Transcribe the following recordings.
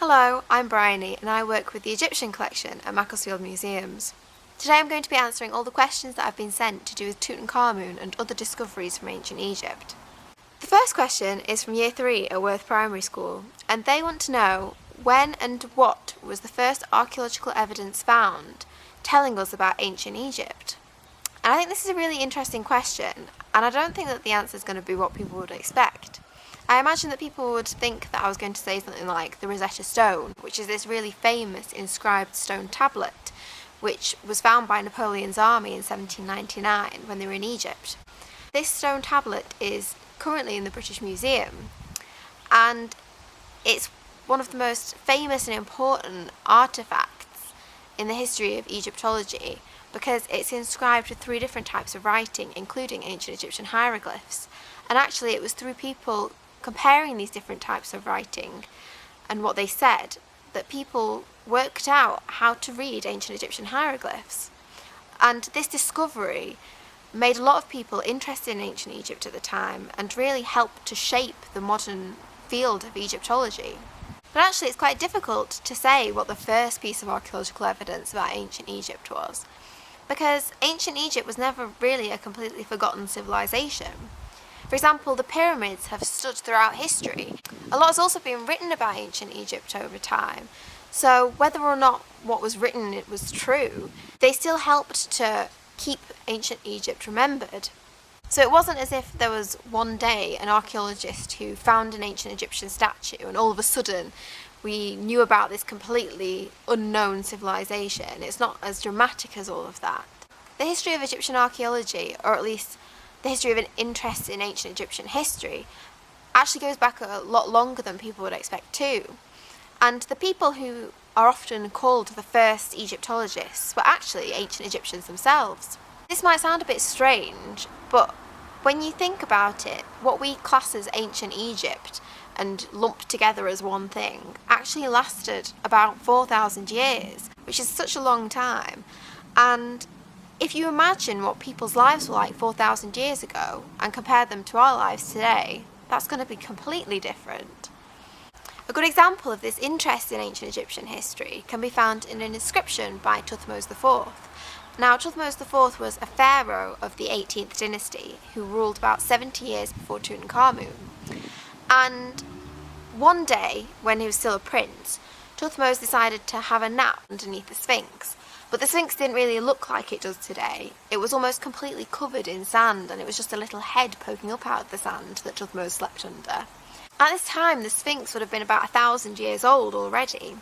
Hello, I'm Bryony and I work with the Egyptian collection at Macclesfield Museums. Today I'm going to be answering all the questions that I've been sent to do with Tutankhamun and other discoveries from ancient Egypt. The first question is from Year 3 at Worth Primary School, and they want to know when and what was the first archaeological evidence found telling us about ancient Egypt. And I think this is a really interesting question, and I don't think that the answer is going to be what people would expect. I imagine that people would think that I was going to say something like the Rosetta Stone, which is this really famous inscribed stone tablet which was found by Napoleon's army in 1799 when they were in Egypt. This stone tablet is currently in the British Museum, and it's one of the most famous and important artefacts in the history of Egyptology because it's inscribed with 3 different types of writing, including ancient Egyptian hieroglyphs. And actually it was through people comparing these different types of writing and what they said that people worked out how to read ancient Egyptian hieroglyphs. And this discovery made a lot of people interested in ancient Egypt at the time and really helped to shape the modern field of Egyptology. But actually it's quite difficult to say what the first piece of archaeological evidence about ancient Egypt was, because ancient Egypt was never really a completely forgotten civilization. For example, the pyramids have stood throughout history. A lot has also been written about ancient Egypt over time, so whether or not what was written it was true, they still helped to keep ancient Egypt remembered. So it wasn't as if there was one day an archaeologist who found an ancient Egyptian statue and all of a sudden we knew about this completely unknown civilization. It's not as dramatic as all of that. The history of Egyptian archaeology, or at least the history of an interest in ancient Egyptian history, actually goes back a lot longer than people would expect too. And the people who are often called the first Egyptologists were actually ancient Egyptians themselves. This might sound a bit strange, but when you think about it, what we class as ancient Egypt and lump together as one thing actually lasted about 4,000 years, which is such a long time. And if you imagine what people's lives were like 4,000 years ago and compare them to our lives today, that's going to be completely different. A good example of this interest in ancient Egyptian history can be found in an inscription by Thutmose IV. Now, Thutmose IV was a pharaoh of the 18th dynasty who ruled about 70 years before Tutankhamun. And one day, when he was still a prince, Thutmose decided to have a nap underneath the Sphinx. But the Sphinx didn't really look like it does today. It was almost completely covered in sand, and it was just a little head poking up out of the sand that Thutmose slept under. At this time, the Sphinx would have been about 1,000 years old already.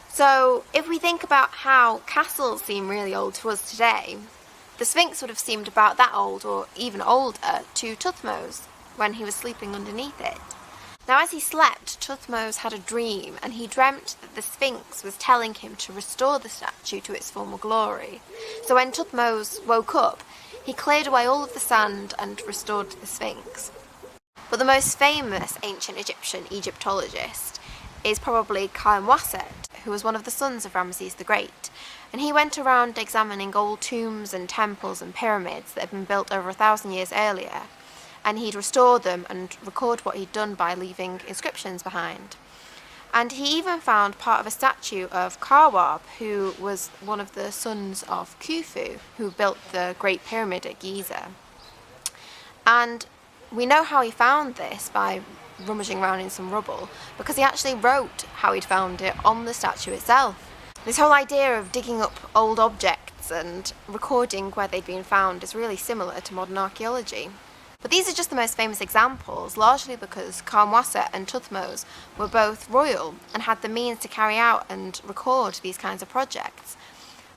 So if we think about how castles seem really old to us today, the Sphinx would have seemed about that old, or even older, to Thutmose when he was sleeping underneath it. Now, as he slept, Thutmose had a dream, and he dreamt that the Sphinx was telling him to restore the statue to its former glory. So when Thutmose woke up, he cleared away all of the sand and restored the Sphinx. But the most famous ancient Egyptian Egyptologist is probably Khammam, who was one of the sons of Ramses the Great, and he went around examining old tombs and temples and pyramids that had been built over 1,000 years earlier, and he'd restore them and record what he'd done by leaving inscriptions behind. And he even found part of a statue of Kharwab, who was one of the sons of Khufu, who built the Great Pyramid at Giza. And we know how he found this by rummaging around in some rubble, because he actually wrote how he'd found it on the statue itself. This whole idea of digging up old objects and recording where they'd been found is really similar to modern archaeology. But these are just the most famous examples, largely because Khammam and Thutmose were both royal and had the means to carry out and record these kinds of projects.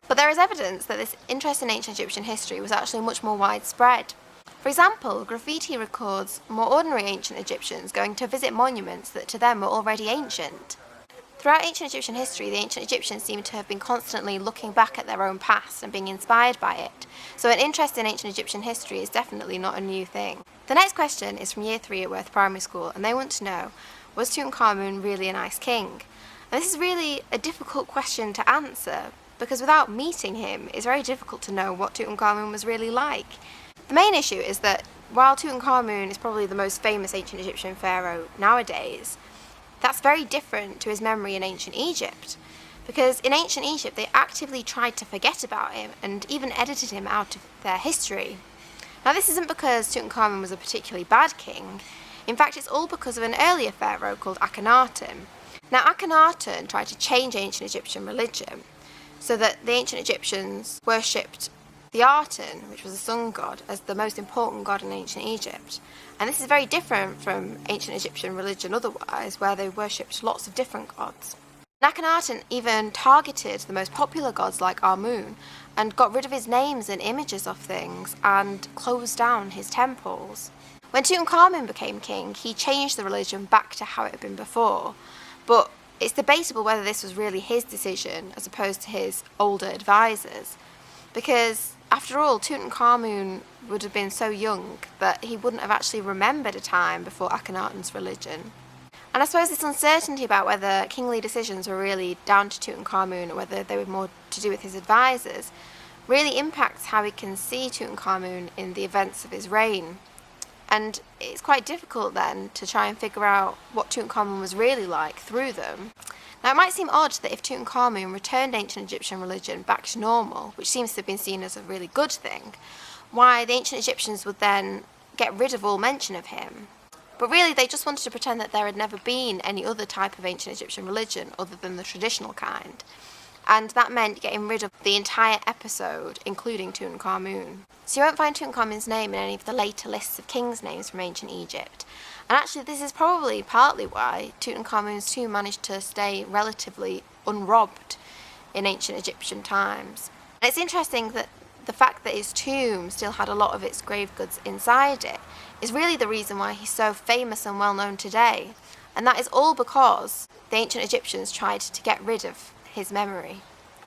But there is evidence that this interest in ancient Egyptian history was actually much more widespread. For example, graffiti records more ordinary ancient Egyptians going to visit monuments that to them were already ancient. Throughout ancient Egyptian history, the ancient Egyptians seem to have been constantly looking back at their own past and being inspired by it. So an interest in ancient Egyptian history is definitely not a new thing. The next question is from Year 3 at Worth Primary School, and they want to know, was Tutankhamun really a nice king? And this is really a difficult question to answer, because without meeting him, it's very difficult to know what Tutankhamun was really like. The main issue is that while Tutankhamun is probably the most famous ancient Egyptian pharaoh nowadays, That's very different to his memory in ancient Egypt, because in ancient Egypt they actively tried to forget about him and even edited him out of their history. Now this isn't because Tutankhamun was a particularly bad king. In fact, it's all because of an earlier pharaoh called Akhenaten. Now Akhenaten tried to change ancient Egyptian religion so that the ancient Egyptians worshipped the Aten, which was a sun god, as the most important god in ancient Egypt. And this is very different from ancient Egyptian religion otherwise, where they worshipped lots of different gods. Akhenaten even targeted the most popular gods like Amun and got rid of his names and images of things and closed down his temples. When Tutankhamun became king, he changed the religion back to how it had been before, but it's debatable whether this was really his decision as opposed to his older advisors, because after all, Tutankhamun would have been so young that he wouldn't have actually remembered a time before Akhenaten's religion. And I suppose this uncertainty about whether kingly decisions were really down to Tutankhamun or whether they were more to do with his advisors really impacts how we can see Tutankhamun in the events of his reign. And it's quite difficult then to try and figure out what Tutankhamun was really like through them. Now it might seem odd that if Tutankhamun returned ancient Egyptian religion back to normal, which seems to have been seen as a really good thing, why the ancient Egyptians would then get rid of all mention of him. But really they just wanted to pretend that there had never been any other type of ancient Egyptian religion other than the traditional kind. And that meant getting rid of the entire episode, including Tutankhamun. So you won't find Tutankhamun's name in any of the later lists of kings' names from ancient Egypt. And actually this is probably partly why Tutankhamun's tomb managed to stay relatively unrobbed in ancient Egyptian times. And it's interesting that the fact that his tomb still had a lot of its grave goods inside it is really the reason why he's so famous and well known today. And that is all because the ancient Egyptians tried to get rid of his memory.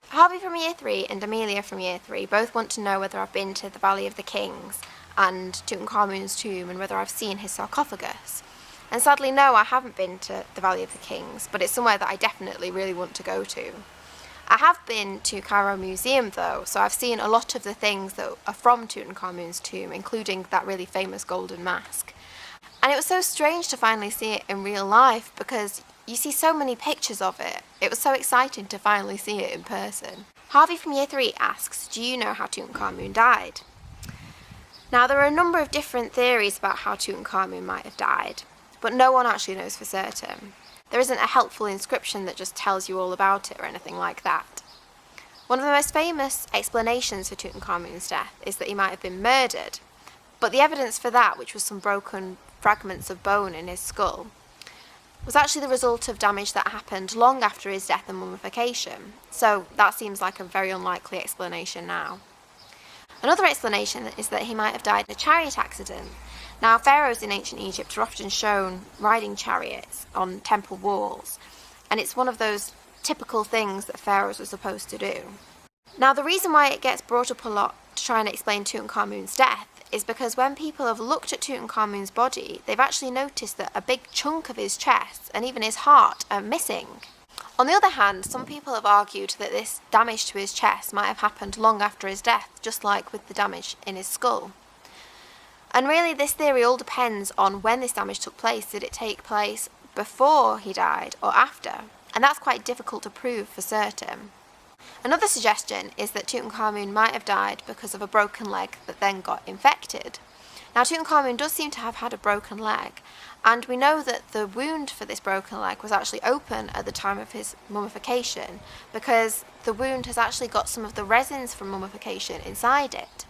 Harvey from year 3 and Amelia from year 3 both want to know whether I've been to the Valley of the Kings and Tutankhamun's tomb and whether I've seen his sarcophagus. And sadly no, I haven't been to the Valley of the Kings, but it's somewhere that I definitely really want to go to. I have been to Cairo Museum though, so I've seen a lot of the things that are from Tutankhamun's tomb, including that really famous golden mask. And it was so strange to finally see it in real life because you see so many pictures of it. It was so exciting to finally see it in person. Harvey from year 3 asks, do you know how Tutankhamun died? Now there are a number of different theories about how Tutankhamun might have died, but no one actually knows for certain. There isn't a helpful inscription that just tells you all about it or anything like that. One of the most famous explanations for Tutankhamun's death is that he might have been murdered, but the evidence for that, which was some broken fragments of bone in his skull, was actually the result of damage that happened long after his death and mummification, so that seems like a very unlikely explanation now. Another explanation is that he might have died in a chariot accident. Now, pharaohs in ancient Egypt are often shown riding chariots on temple walls, and it's one of those typical things that pharaohs were supposed to do. Now, the reason why it gets brought up a lot to try and explain Tutankhamun's death is because when people have looked at Tutankhamun's body, they've actually noticed that a big chunk of his chest and even his heart are missing. On the other hand, some people have argued that this damage to his chest might have happened long after his death, just like with the damage in his skull. And really this theory all depends on when this damage took place. Did it take place before he died or after? And that's quite difficult to prove for certain. Another suggestion is that Tutankhamun might have died because of a broken leg that then got infected. Now Tutankhamun does seem to have had a broken leg, and we know that the wound for this broken leg was actually open at the time of his mummification because the wound has actually got some of the resins from mummification inside it.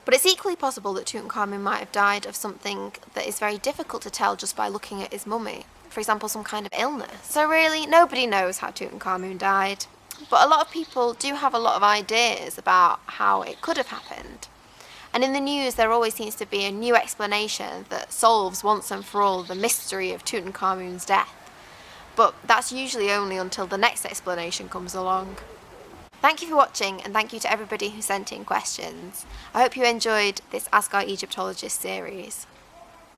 But it's equally possible that Tutankhamun might have died of something that is very difficult to tell just by looking at his mummy, for example some kind of illness. So really nobody knows how Tutankhamun died, but a lot of people do have a lot of ideas about how it could have happened. And in the news there always seems to be a new explanation that solves once and for all the mystery of Tutankhamun's death. But that's usually only until the next explanation comes along. Thank you for watching, and thank you to everybody who sent in questions. I hope you enjoyed this Ask Our Egyptologist series.